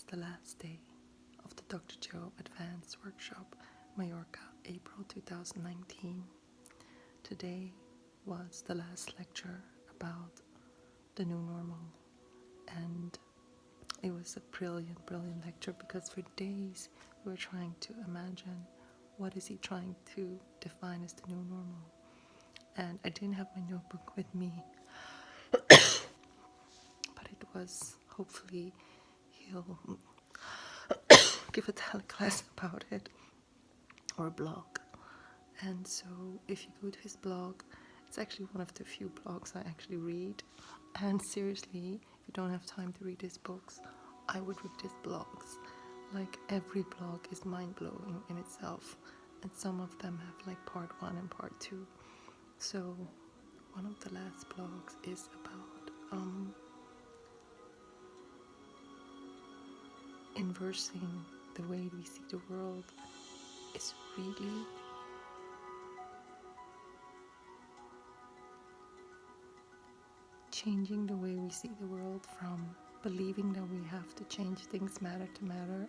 the last day of the Dr. Joe Advanced Workshop, Mallorca, April 2019. Today was the last lecture about the new normal, and it was a brilliant lecture because for days we were trying to imagine what is he trying to define as the new normal. And I didn't have my notebook with me, but it was, hopefully he'll give a teleclass about it, or a blog. And so if you go to his blog, it's actually one of the few blogs I actually read. And seriously, if you don't have time to read his books, I would read his blogs. Like, every blog is mind-blowing in itself, and some of them have like part 1 and part 2. So one of the last blogs is about inversing the way we see the world is really changing the way we see the world from believing that we have to change things matter to matter,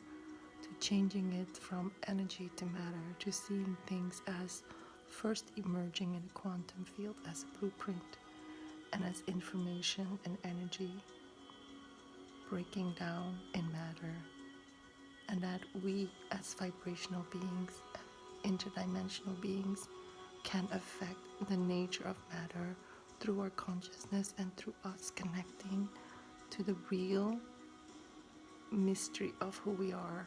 to changing it from energy to matter, to seeing things as first emerging in a quantum field as a blueprint and as information and energy breaking down in matter, and that we as vibrational beings, interdimensional beings, can affect the nature of matter through our consciousness and through us connecting to the real mystery of who we are.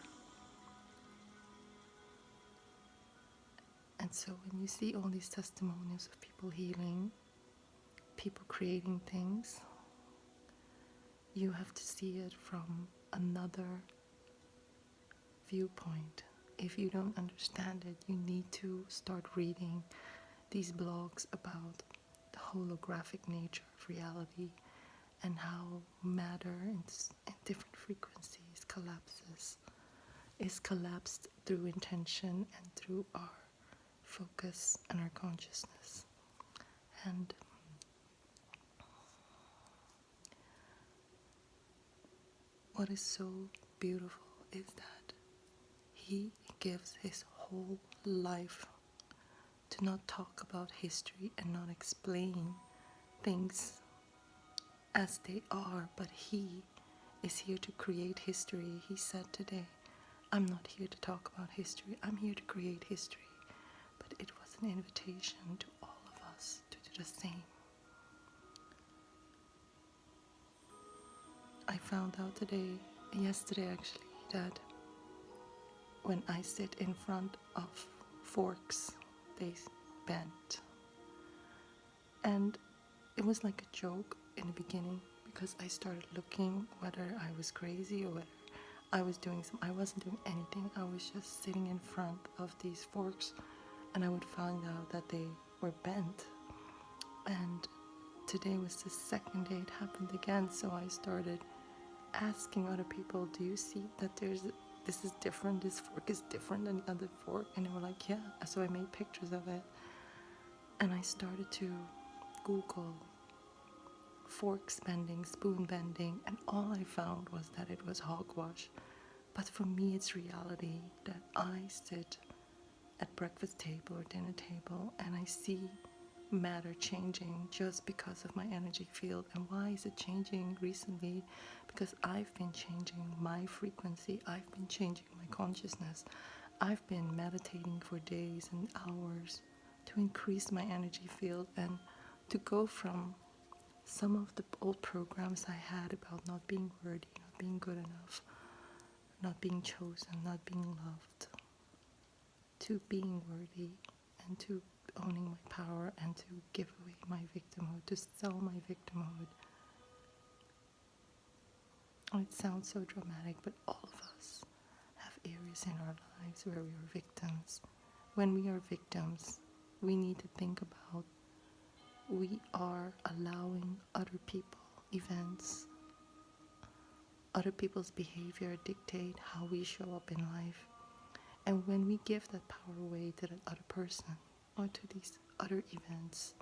And so when you see all these testimonials of people healing, people creating things, you have to see it from another viewpoint. If you don't understand it, you need to start reading these blogs about the holographic nature of reality and how matter in different frequencies is collapsed through intention and through our focus and our consciousness. And what is so beautiful is that he gives his whole life to not talk about history and not explain things as they are, but he is here to create history. He said today, I'm not here to talk about history, I'm here to create history. But it was an invitation to all of us to do the same. I found out yesterday actually, that when I sit in front of forks, they bent. And it was like a joke in the beginning, because I started looking whether I was crazy or whether I was doing I wasn't doing anything. I was just sitting in front of these forks, and I would find out that they were bent. And today was the second day it happened again, so I started asking other people, do you see that this is different, this fork is different than the other fork? And they were like, yeah. So I made pictures of it, and I started to Google forks bending, spoon bending, and all I found was that it was hogwash. But for me, it's reality that I sit at breakfast table or dinner table and I see matter changing just because of my energy field. And why is it changing recently? Because I've been changing my frequency, I've been changing my consciousness, I've been meditating for days and hours to increase my energy field and to go from some of the old programs I had about not being worthy, not being good enough, not being chosen, not being loved, to being worthy and to owning my power and to give away my victimhood, to sell my victimhood. It sounds so dramatic, but all of us have areas in our lives where we are victims. When we are victims, we need to think about we are allowing other people, events, other people's behavior dictate how we show up in life. And when we give that power away to that other person or to these other events,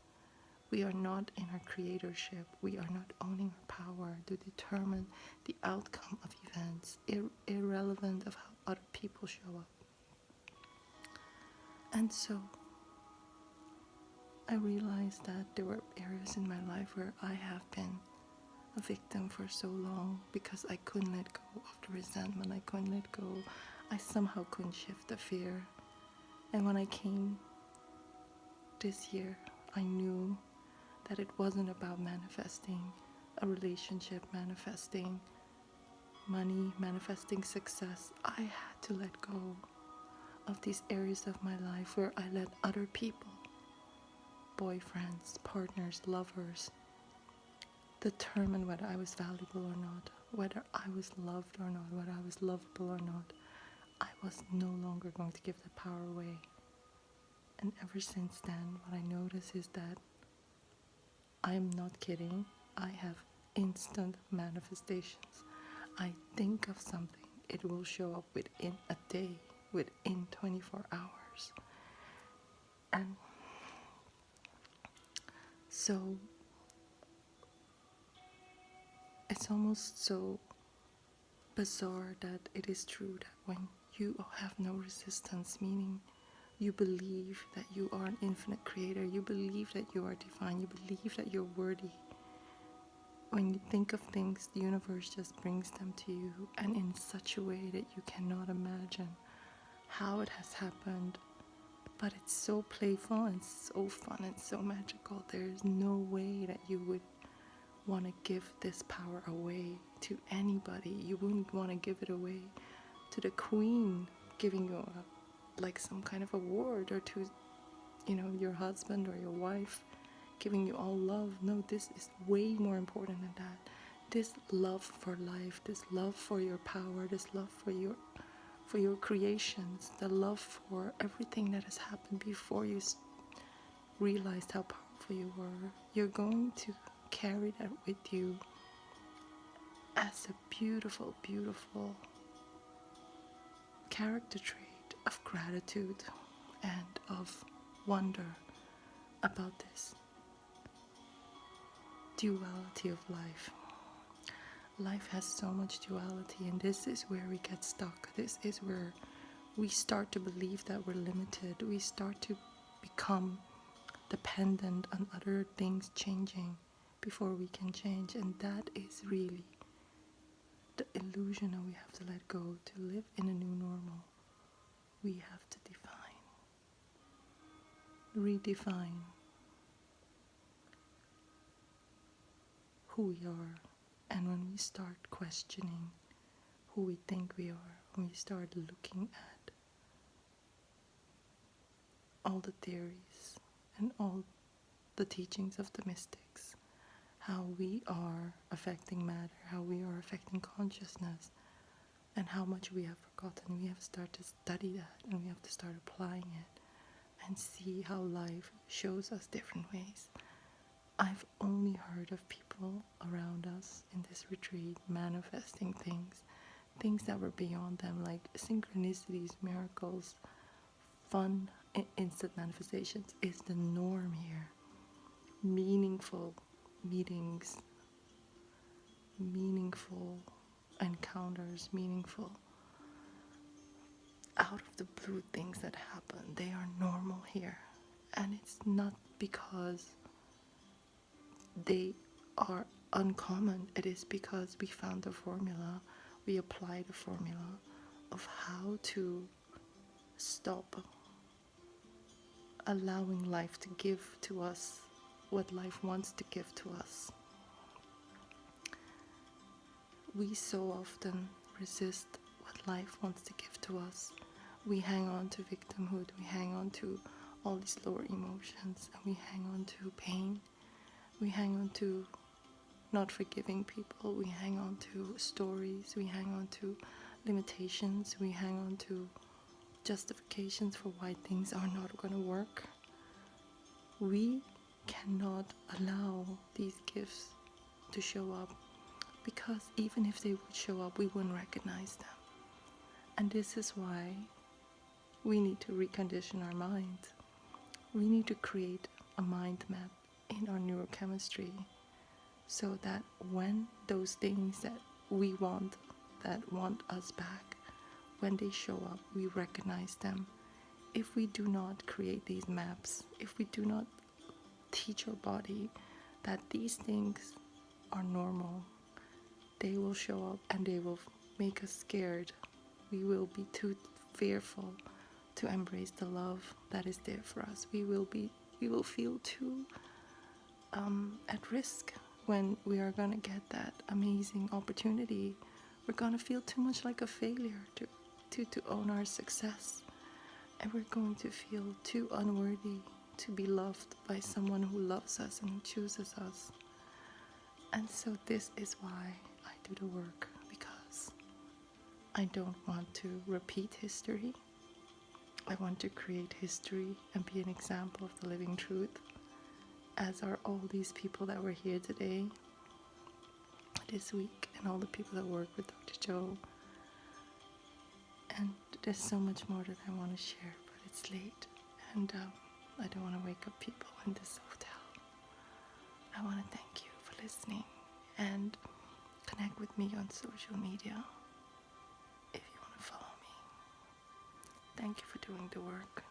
we are not in our creatorship. We are not owning our power to determine the outcome of events, irrelevant of how other people show up. And so I realized that there were areas in my life where I have been a victim for so long because I couldn't let go of the resentment. I couldn't let go. I somehow couldn't shift the fear. And when I came this year, I knew that it wasn't about manifesting a relationship, manifesting money, manifesting success. I had to let go of these areas of my life where I let other people, boyfriends, partners, lovers, determine whether I was valuable or not, whether I was loved or not, whether I was lovable or not. I was no longer going to give the power away. And ever since then, what I notice is that I am not kidding. I have instant manifestations. I think of something, it will show up within a day, within 24 hours. And so it's almost so bizarre that it is true that when you have no resistance, meaning you believe that you are an infinite creator, you believe that you are divine, you believe that you're worthy. When you think of things, the universe just brings them to you, and in such a way that you cannot imagine how it has happened. But it's so playful and so fun and so magical. There's no way that you would want to give this power away to anybody. You wouldn't want to give it away to the queen giving you like some kind of award, or to your husband or your wife giving you all love. No, this is way more important than that. This love for life, this love for your power, this love for your creations, the love for everything that has happened before you realized how powerful you were. You're going to carry that with you as a beautiful, beautiful character trait of gratitude and of wonder about this duality of life. Life has so much duality, and this is where we get stuck. This is where we start to believe that we're limited. We start to become dependent on other things changing before we can change, and that is really the illusion that we have to let go to live in a new normal. We have to redefine who we are. And when we start questioning who we think we are, when we start looking at all the theories and all the teachings of the mystics, how we are affecting matter, how we are affecting consciousness, and how much we have forgotten, we have to start to study that, and we have to start applying it and see how life shows us different ways. I've only heard of people around us in this retreat manifesting things that were beyond them, like synchronicities, miracles, fun, instant manifestations is the norm here. Meaningful meetings, meaningful encounters, meaningful out of the blue things that happen, they are normal here. And it's not because they are uncommon. It is because we found the formula, we applied the formula of how to stop allowing life to give to us what life wants to give to us. We so often resist what life wants to give to us. We hang on to victimhood, we hang on to all these lower emotions, and we hang on to pain. We hang on to not forgiving people, we hang on to stories, we hang on to limitations, we hang on to justifications for why things are not going to work. We cannot allow these gifts to show up, because even if they would show up, we wouldn't recognize them. And this is why we need to recondition our mind. We need to create a mind map in our neurochemistry, so that when those things that we want, that want us back, when they show up, we recognize them. If we do not create these maps, if we do not teach our body that these things are normal, they will show up and they will make us scared. We will be too fearful to embrace the love that is there for us. We will feel too at risk when we are going to get that amazing opportunity. We're going to feel too much like a failure to own our success. And we're going to feel too unworthy to be loved by someone who loves us and chooses us. And so this is why I do the work, because I don't want to repeat history. I want to create history and be an example of the living truth, as are all these people that were here today, this week, and all the people that work with Dr. Joe. And there's so much more that I want to share, but it's late, and I don't want to wake up people in this hotel. I want to thank you for listening, and connect with me on social media if you want to follow me. Thank you for doing the work.